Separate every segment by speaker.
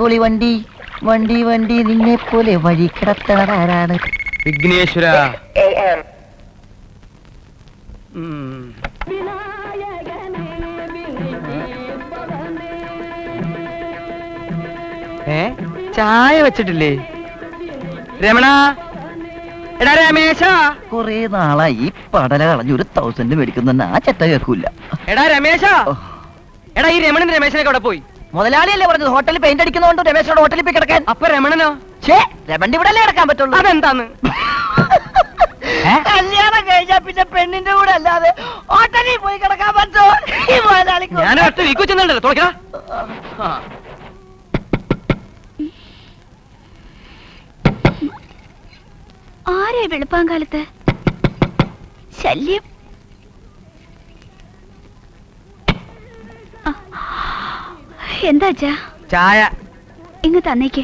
Speaker 1: അടിപൊളി വണ്ടി വണ്ടി വണ്ടി നിന്നെ പോലെ വഴി കിടത്തണതാരാണ്?
Speaker 2: വിഘ്നേശ്വര. ചായ വെച്ചിട്ടില്ലേ രമണ? എടാ രമേശ,
Speaker 1: കൊറേ നാളായി ഈ പടല കളഞ്ഞ് 1000 മേടിക്കുന്ന ആ ചെറ്റ കേൾക്കൂല.
Speaker 2: എടാ രമേശ, എടാ ഈ രമണൻ രമേശനൊക്കെ അവിടെ പോയി.
Speaker 1: മുതലാളിയല്ലേ പറഞ്ഞത് ഹോട്ടലിൽ പെയിന്റ് അടിക്കുന്നതുകൊണ്ട് രമേശനോട് ഹോട്ടലിൽ പോയി കിടക്കാൻ.
Speaker 2: അപ്പൊ രമണനോ?
Speaker 1: രമണി ഇവിടെ അല്ലേ കിടക്കാൻ പറ്റുള്ളൂ.
Speaker 2: അതെന്താന്ന്?
Speaker 1: കല്യാണം കഴിഞ്ഞാ പിന്നെ പെണ്ണിന്റെ കൂടെ അല്ലാതെ ഹോട്ടലിൽ പോയി കിടക്കാൻ പറ്റുമോ?
Speaker 2: ഞാൻ ഒറ്റ വീക്കു ചെന്നുണ്ടല്ലോ തുറക്കാ.
Speaker 3: ആരെ വെളുപ്പാങ്കാലത്ത് ശല്യം? എന്താ
Speaker 2: ചായ
Speaker 3: ഇങ്ങ് തന്നേക്ക്.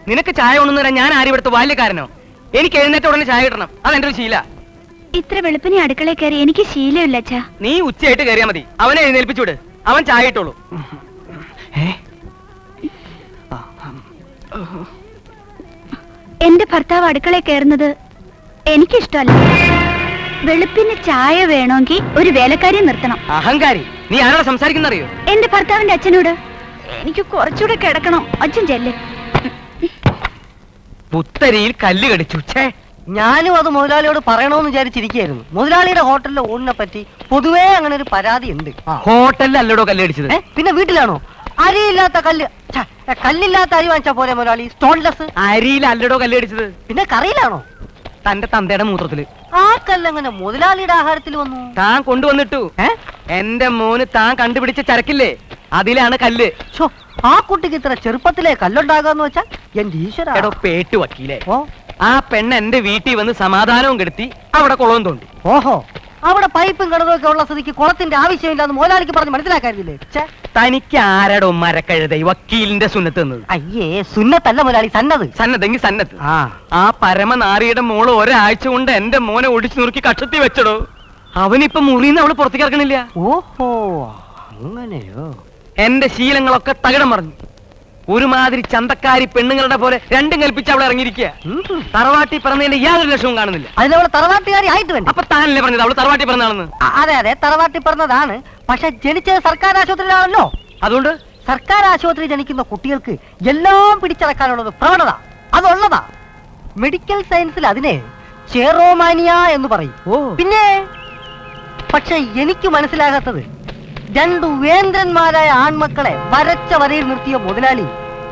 Speaker 2: നിനക്ക് ചായ കൊണ്ടു തരാൻ ഞാൻ ആരും ഇവിടുത്തെ ബാല്യക്കാരനോ? എനിക്ക് എഴുന്നേറ്റ ഉടനെ ചായ കിട്ടണം, അതെന്റെ ഒരു ശീല.
Speaker 3: ഇത്ര വെളുപ്പിനെ അടുക്കളയിൽ കയറി എനിക്ക് ശീലമില്ല അച്ഛാ.
Speaker 2: നീ ഉച്ചയായിട്ട് കയറിയാ മതി, അവനെ എഴുന്നേൽപ്പിച്ചുവിട്, അവൻ ചായ ഇട്ടോളൂ.
Speaker 3: എന്റെ ഭർത്താവ് അടുക്കളയിൽ കയറുന്നത് എനിക്കിഷ്ടമല്ല. വെളുപ്പിന് ചായ വേണമെങ്കിൽ ഒരു വേലക്കാരിയെ നിർത്തണം.
Speaker 2: അഹങ്കാരി, നീ ആരോട് സംസാരിക്കുന്നറിയോ?
Speaker 3: എന്റെ ഭർത്താവിന്റെ അച്ഛനോട്. എനിക്ക് കുറച്ചുകൂടെ കിടക്കണം. അച്ഛൻ ചെല്ല്.
Speaker 2: പുത്തരിയിൽ കല്ല് കടിച്ചു.
Speaker 1: ഞാനും അത് മുതലാളിയോട് പറയണമെന്ന് വിചാരിച്ചിരിക്കുകയായിരുന്നു. മുതലാളിയുടെ ഹോട്ടലിലെ ഊണിനെ പറ്റി പൊതുവേ അങ്ങനെ ഒരു പരാതി ഉണ്ട്.
Speaker 2: ഹോട്ടലിലല്ലടോ കല്ല് കടിച്ചത്,
Speaker 1: പിന്നെ വീട്ടിലാണോ? അരിയില്ലാത്ത കല്ല്, കല്ലില്ലാത്ത അരി വാങ്ങിച്ചാ പോലെ മുതലാളി. സ്റ്റോൺലെസ്
Speaker 2: അരിയിലല്ലടോ കല്ല് കടിച്ചത്.
Speaker 1: പിന്നെ കറിയിലാണോ?
Speaker 2: തന്റെ തന്തയുടെ മൂത്രത്തില്.
Speaker 1: ആ കല്ലെങ്ങനെ മുതലാളിയുടെ ആഹാരത്തിൽ വന്നു?
Speaker 2: താൻ കൊണ്ടുവന്നിട്ടു. എന്റെ മോന് താൻ കണ്ടുപിടിച്ച ചരക്കില്ലേ, അതിലാണ് കല്ല്.
Speaker 1: ആ കുട്ടിക്ക് ഇത്ര ചെറുപ്പത്തിലെ കല്ലുണ്ടാകാന്ന് വെച്ചാൽ എന്റെ ഈശ്വരോ.
Speaker 2: പേട്ട് വക്കീലേ, ആ പെണ്ണ് എന്റെ വീട്ടിൽ വന്ന് സമാധാനവും കെടുത്തി അവിടെ കുളവും തോണ്ടി.
Speaker 1: ഓഹോ, അവിടെ പൈപ്പും കിണറുമൊക്കെ ഉള്ള സ്ഥിതിക്ക് കുളത്തിന്റെ ആവശ്യമില്ലാന്ന് മുതലാളിക്ക് പറഞ്ഞ് മനസ്സിലാക്കാറില്ലേ?
Speaker 2: തനിക്ക് ആരടോ മരക്കഴുത വക്കീലിന്റെ സുന്നത്ത് എന്നത്?
Speaker 1: അയ്യേ, സുന്നത്തല്ല മുതലാളി, സന്നത്.
Speaker 2: സന്നതെങ്കിൽ സന്നത്ത്. ആ പരമനാരിയുടെ മോള് ഒരാഴ്ച കൊണ്ട് എന്റെ മോനെ ഒടിച്ചു നുറുക്കി കക്ഷത്തി വെച്ചടോ. അവനിപ്പൊ മുറിന്ന് അവള് പുറത്തേക്ക് ഇറക്കണില്ല.
Speaker 1: ഓഹോ, അങ്ങനെയോ?
Speaker 2: എന്റെ ശീലങ്ങളൊക്കെ തകിടം മറിഞ്ഞു. ഒരുമാതിരി ചന്തക്കാരി പെണ്ണുങ്ങളുടെ പോലെ രണ്ടും കൽപ്പിച്ച് അവളെ ഇറങ്ങിയിരിക്കുക. തറവാട്ടി പറഞ്ഞതിന്റെ യാതൊരു ലക്ഷവും കാണുന്നില്ല.
Speaker 1: അതിനവള് തറവാട്ടുകാരി ആയിട്ട് വേണ്ട.
Speaker 2: അപ്പൊ താനല്ലേ പറഞ്ഞത് അവള് തറവാട്ടി പറഞ്ഞാണെന്ന്?
Speaker 1: അതെ അതെ, തറവാട്ടി പറഞ്ഞതാണ്. പക്ഷെ ജനിച്ചത് സർക്കാർ ആശുപത്രിയിലാണല്ലോ.
Speaker 2: അതുകൊണ്ട്
Speaker 1: സർക്കാർ ആശുപത്രി ജനിക്കുന്ന കുട്ടികൾക്ക് എല്ലാം പിടിച്ചടക്കാനുള്ളത് പ്രവണത അതുള്ളതാ. മെഡിക്കൽ സയൻസിൽ അതിനെ ചെറോമാനിയ എന്ന് പറയും. പിന്നെ പക്ഷെ എനിക്ക് മനസ്സിലാകാത്തത്, 2 വേന്ദ്രന്മാരായ ആൺമക്കളെ വരച്ച വരയിൽ നിർത്തിയ മുതലാളി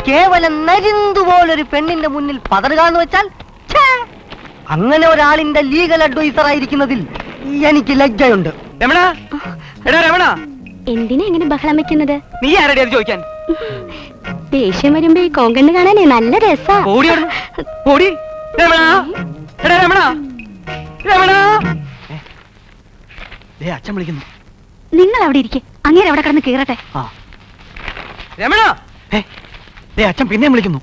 Speaker 1: കേവലം നരിന്തുപോലൊരു പെണ്ണിന്റെ മുന്നിൽ പതറുക എന്ന് വെച്ചാൽ, അങ്ങനെ ഒരാളിന്റെ ലീഗൽ അഡ്വൈസർ ആയിരിക്കുന്നതിൽ എനിക്ക് ലജ്ജയുണ്ട്.
Speaker 2: രമണ, എടാ രമണ,
Speaker 3: എന്തിനാ ഇങ്ങനെ ബഹളം വെക്കുന്നത്?
Speaker 2: നീ ആരുടെ അത് ചോദിക്കാൻ?
Speaker 3: ദേഷ്യം വരുമ്പോ ഈ കോങ്കണ്ണ് കാണാനേ നല്ല രസാ.
Speaker 2: അച്ഛൻ വിളിക്കുന്നു.
Speaker 3: നിങ്ങൾ അവിടെ ഇരിക്കെ, അങ്ങേരെ അവിടെ കിടന്ന് കീറട്ടെ.
Speaker 2: രമണ, അച്ഛൻ പിന്നെയും വിളിക്കുന്നു.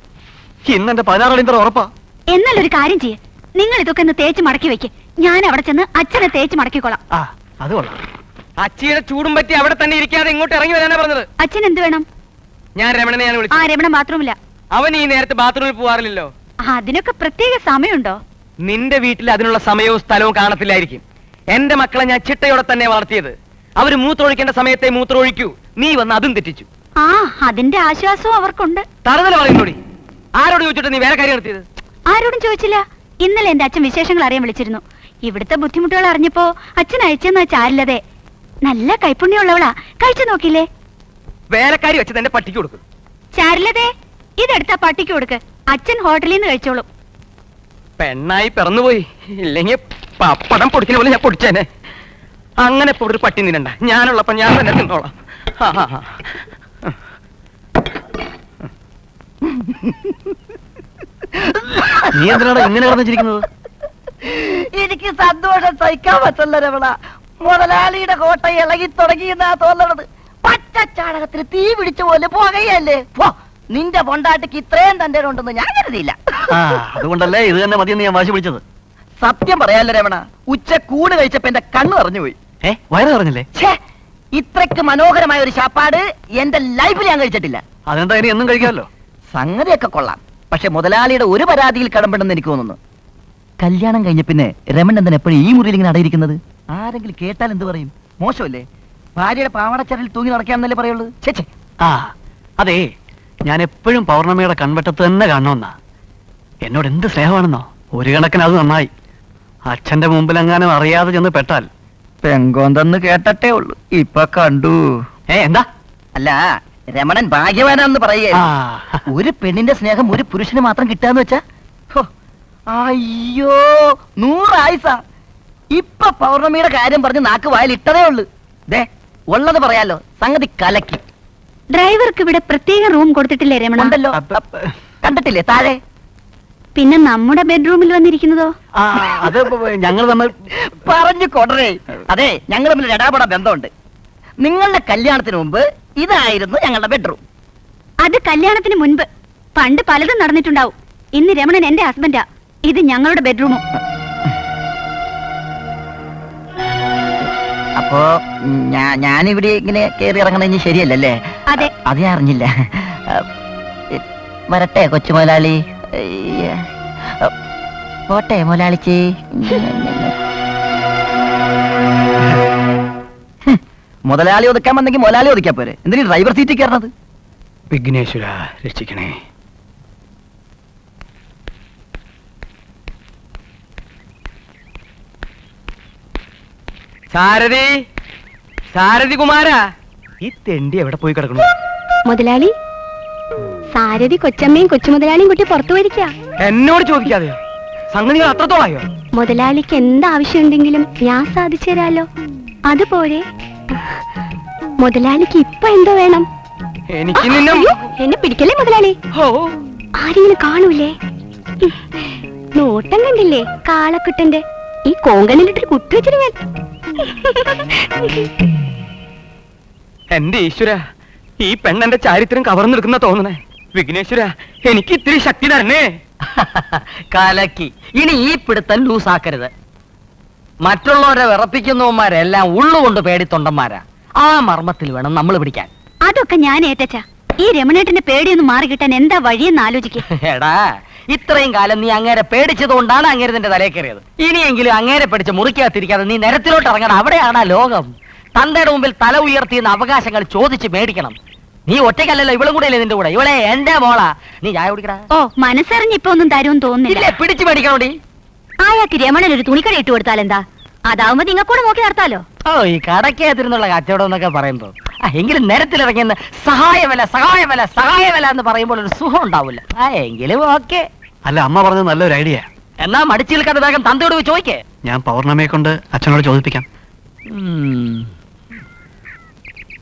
Speaker 2: ഇന്നെന്റെ 16 ഉറപ്പാ.
Speaker 3: എന്നാലൊരു കാര്യം ചെയ്യേ, നിങ്ങൾ ഇതൊക്കെ ഒന്ന് തേച്ച് മടക്കി വെക്ക്. ഞാൻ അവിടെ ചെന്ന് അച്ഛനെ തേച്ച് മടക്കിക്കോളാം.
Speaker 2: അത് കൊള്ളാം. അച്ഛയുടെ ചൂടും പറ്റി അവിടെ തന്നെ ഇരിക്കാതെ ഇങ്ങോട്ട് ഇറങ്ങി വരാനാ പറഞ്ഞത്.
Speaker 3: അച്ഛൻ എന്ത് വേണം?
Speaker 2: ഞാൻ രമണനെ വിളിച്ചു.
Speaker 3: രമണ ബാത്റൂമില്ല.
Speaker 2: അവൻ ഈ നേരത്തെ ബാത്റൂമിൽ പോവാറില്ലല്ലോ.
Speaker 3: അതിനൊക്കെ പ്രത്യേക സമയമുണ്ടോ?
Speaker 2: നിന്റെ വീട്ടിൽ അതിനുള്ള സമയവും സ്ഥലവും കാണത്തില്ലായിരിക്കും. എന്റെ മക്കളെ ഞാൻ ചിട്ടയോടെ തന്നെ വളർത്തിയത്. അവര് മൂത്രമൊഴിക്കേണ്ട സമയത്തെ മൂത്രമൊഴിക്കൂ. നീ വന്ന് അതും തെറ്റിച്ചു.
Speaker 3: അതിന്റെ ആശ്വാസവും അവർക്കുണ്ട്.
Speaker 2: തറുതല പറയുന്നോടി. ആരോട് ചോദിച്ചിട്ട് നീ വേറെ കാര്യം നടത്തിയത്?
Speaker 3: ആരോടും ചോദിച്ചില്ല. ഇന്നലെ എന്റെ അച്ഛൻ വിശേഷങ്ങൾ അറിയാൻ വിളിച്ചിരുന്നു. ഇവിടുത്തെ ബുദ്ധിമുട്ടുകൾ അറിഞ്ഞപ്പോ അച്ഛൻ അയച്ചെന്നാ ചാരില്ലതേ. നല്ല കൈപ്പുണ്യമുള്ളവളാ. കഴിച്ചു നോക്കില്ലേ?
Speaker 2: വേലക്കാരി വെച്ചത് എന്റെ പട്ടിക്ക് കൊടുക്കും.
Speaker 3: ചാരില്ലതേ, ഇതെടുത്താ പട്ടിക്ക് കൊടുക്ക്. അച്ഛൻ ഹോട്ടലിൽ നിന്ന് കഴിച്ചോളും.
Speaker 2: പെണ്ണായി പിറന്നുപോയി. ഇല്ലെങ്കിൽ പപ്പടം പൊടിക്കുന്ന പോലെ ഞാൻ പൊടിച്ചേനെ. അങ്ങനെ ഒരു പട്ടി നിന്നണ്ട. ഞാനുള്ളപ്പോ ഞാൻ തന്നെ തിന്നോളാം.
Speaker 1: നീ എന്തിനാണ് ഇങ്ങനെ കിടന്നിരിക്കുന്നത്? എനിക്ക് സന്തോഷം സഹിക്കാൻ പറ്റില്ല രമണ. മുതലാളിയുടെ കോട്ട ഇളകി തുടങ്ങിയെന്നാ തോന്നണത്. പച്ചച്ചാണകത്തിന് തീ പിടിച്ച പോലെ പോകുകയല്ലേ. നിന്റെ പൊണ്ടാട്ടിക്ക് ഇത്രയും തന്റെ ഉണ്ടെന്ന് ഞാൻ കരുതിയില്ല.
Speaker 4: അതുകൊണ്ടല്ലേ ഇത് തന്നെ മതിയെന്ന് ഞാൻ വാശി പിടിച്ചത്.
Speaker 1: സത്യം പറയാല്ലോ രമണ, ഉച്ച കൂട് കഴിച്ചപ്പോ എന്റെ കണ്ണ് നിറഞ്ഞുപോയി.
Speaker 4: വയറ് നിറഞ്ഞില്ലേ?
Speaker 1: ഇത്രക്ക് മനോഹരമായ ഒരു ശാപ്പാട് എന്റെ ലൈഫിൽ ഞാൻ കഴിച്ചിട്ടില്ല.
Speaker 4: അതെന്താ ഇനി എന്നും കഴിക്കാമല്ലോ.
Speaker 5: സംഗതിയൊക്കെ കൊള്ളാം. പക്ഷെ മുതലാളിയുടെ ഒരു പരാതിയിൽ കടമ്പെടുന്ന് എനിക്ക് തോന്നുന്നു. കല്യാണം കഴിഞ്ഞ പിന്നെ രമൺ എന്തിനാ എപ്പോഴും ഈ മുറിയിൽ ഇങ്ങനെ അടയിരിക്കുന്നത്? ആരെങ്കിലും കേട്ടാൽ എന്ത് പറയും? മോശമല്ലേ? ഭാര്യയുടെ പാവാടച്ചരയിൽ തൂങ്ങി നടക്കാന്നല്ലേ പറയുള്ളൂ. ചേച്ചേ,
Speaker 4: ആ അതെ, ഞാൻ എപ്പോഴും പൗർണമിയുടെ കൺവെട്ടത്ത് തന്നെ കാണണമെന്നാ. എന്നോട് എന്ത് സ്നേഹമാണെന്നോ. ഒരു കണക്കിന് അത് നന്നായി. അച്ഛന്റെ മുമ്പിലെങ്ങാനും അറിയാതെ ചെന്ന് പെട്ടാൽ.
Speaker 5: പെങ്കോന്തെന്ന് കേട്ടട്ടേ ഉള്ളൂ, ഇപ്പൊ കണ്ടു.
Speaker 4: എന്താ?
Speaker 5: അല്ല, രമണൻ ഭാഗ്യവാനാന്ന്
Speaker 4: ആ,
Speaker 5: പറയുക. ഒരു പെണ്ണിന്റെ സ്നേഹം ഒരു പുരുഷന് മാത്രം കിട്ടാന്ന് വെച്ചാ ഹോ, അയ്യോ 100 ആയുസാ. ഇപ്പൊ പൗർണമിയുടെ കാര്യം പറഞ്ഞ് നാക്ക് വായിൽ ഇട്ടതേ ഉള്ളു. ദേ ഉള്ളത് പറയാലോ, സംഗതി കലക്കി.
Speaker 3: ഡ്രൈവർക്ക് ഇവിടെ പ്രത്യേക റൂം കൊടുത്തിട്ടില്ലേ രമണ?
Speaker 5: ഉണ്ടല്ലോ, കണ്ടിട്ടില്ലേ താഴെ?
Speaker 3: പിന്നെ നമ്മുടെ ബെഡ്റൂമിൽ വന്നിരിക്കുന്നതോ?
Speaker 4: ആ, അത് ഞങ്ങൾ തമ്മിൽ
Speaker 5: പറഞ്ഞു കൊടറേ. അതെ, ഞങ്ങൾ തമ്മിൽ ഇടാപെടാ ബന്ധമുണ്ട്. നിങ്ങളുടെ കല്യാണത്തിന് മുമ്പ് ഇതായിരുന്നു ഞങ്ങളുടെ ബെഡ്റൂം.
Speaker 3: അത് കല്യാണത്തിന് മുൻപ്. പണ്ട് പലതും നടന്നിട്ടുണ്ടാവും. ഇന്ന് രമണൻ എന്റെ ഹസ്ബൻഡാ. ഇത് ഞങ്ങളുടെ ബെഡ്റൂമും.
Speaker 5: അപ്പോ ഞാനിവിടെ ഇങ്ങനെ കയറി ഇറങ്ങണ ഇനി ശരിയല്ലല്ലേ?
Speaker 3: അതെ.
Speaker 5: അത് ഞാൻ അറിഞ്ഞില്ല. വരട്ടെ കൊച്ചു മുതലാളി. പോട്ടെ മുതലാളിച്ചി. മുതലാളി ഒതുക്കാൻ വന്നെങ്കിൽ മുതലാളി ഒതുക്കാൻ പോരെ, എന്തിനീ ഡ്രൈവർ സീറ്റിൽ കയറണത്?
Speaker 4: വിഘ്നേശ്വര രക്ഷിക്കണേ.
Speaker 2: സാരഥി, സാരഥി കുമാര, ഈ തെണ്ടി എവിടെ പോയി കിടക്കണു?
Speaker 3: മുതലാളി, സാരഥി കൊച്ചമ്മയും കൊച്ചു മുതലാളിയും കുട്ടി പുറത്തു പോയിരിക്കാ.
Speaker 2: എന്നോട് ചോദിക്കാതെയോ? സംഗതികൾ അത്രത്തോളായോ?
Speaker 3: മുതലാളിക്ക് എന്താവശ്യമുണ്ടെങ്കിലും ഞാൻ സാധിച്ചു തരാലോ. അതുപോലെ മുതലാളിക്ക് ഇപ്പൊ എന്തോ വേണം?
Speaker 2: എനിക്ക് നിന്നും
Speaker 3: അയ്യോ, എന്നെ പിടിക്കല്ലേ മുതലാളി.
Speaker 2: ഓ,
Speaker 3: ആരെങ്കിലും കാണൂലേ? നോട്ടം കണ്ടില്ലേ കാളക്കുട്ടന്റെ? ഈ കോങ്കണിലിട്ടൊരു കുത്തി വെച്ചിട്ട് ഞാൻ.
Speaker 2: എന്റെ ഈശ്വര, ഈ പെണ്ണെന്റെ ചാരിത്രം കവർന്നെടുക്കുന്ന തോന്നണേ. വിഘ്നേശ്വര, എനിക്ക് ഇത്തിരി ശക്തി തരണേ.
Speaker 1: കലക്കി. ഇനി ഈ പിടുത്തം ലൂസാക്കരുത്. മറ്റുള്ളവരെ വിറപ്പിക്കുന്നവന്മാരെല്ലാം ഉള്ളുകൊണ്ട് പേടിത്തൊണ്ടന്മാരാ. ആ മർമ്മത്തിൽ വേണം നമ്മൾ പിടിക്കാൻ.
Speaker 3: അതൊക്കെ ഞാൻ ഏറ്റച്ച. ഈ രമണേട്ടന്റെ പേടിയൊന്ന് മാറി കിട്ടാൻ എന്താ വഴിയെന്ന് ആലോചിക്കുക.
Speaker 1: എടാ, ഇത്രയും കാലം നീ അങ്ങേരെ പേടിച്ചതുകൊണ്ടാണ് അങ്ങേര് നിന്റെ തലയിൽ കയറിയത്. ഇനിയെങ്കിലും അങ്ങേരെ പിടിച്ച് മുറിക്കകത്തിരിക്കാതെ നീ നിരത്തിലോട്ട് ഇറങ്ങണം. അവിടെയാണ് ആ ലോകം. തന്തയുടെ മുമ്പിൽ തല ഉയർത്തിയെന്ന അവകാശങ്ങൾ ചോദിച്ച് മേടിക്കണം. നീ ഒറ്റയ്ക്കല്ലല്ലോ, ഇവളും കൂടെ അല്ലേ നിന്റെ കൂടെ. ഇവളെ എന്റെ മോളാ. നീ ചായ കുടിക്കടാ.
Speaker 3: ഓ, മനസ്സറിഞ്ഞ് ഇപ്പൊ ഒന്നും തരുമെന്ന് തോന്നുന്നില്ല.
Speaker 1: ഇല്ലേ, പിടിച്ചു മേടിക്കണോടി.
Speaker 3: ആയാക്ക് രമണൻ ഒരു തുണിക്കട ഇട്ട് കൊടുത്താൽ എന്താ? അതാവുമ്പോ നിങ്ങൾക്കൂടെ നോക്കി നടത്താലോ.
Speaker 1: ഓ, ഈ കടക്കകത്തിരുന്നുള്ള കച്ചവടം എന്നൊക്കെ പറയുമ്പോ എങ്കിലും നിരത്തിലിറങ്ങിയെന്ന് സഹായമല്ല സഹായമല്ല സഹായമല്ല എന്ന് പറയുമ്പോൾ ഒരു സുഖം ഉണ്ടാവില്ല. എങ്കിലും ഓക്കെ.
Speaker 4: അല്ല, അമ്മ പറഞ്ഞത് നല്ലൊരു ഐഡിയ.
Speaker 1: എന്നാ മടിച്ചു നിൽക്കാതെ വേഗം തന്തയോട് പോയി ചോദിക്കേ.
Speaker 4: ഞാൻ പൗർണമിയെ കൊണ്ട് അച്ഛനോട് ചോദിപ്പിക്കാം.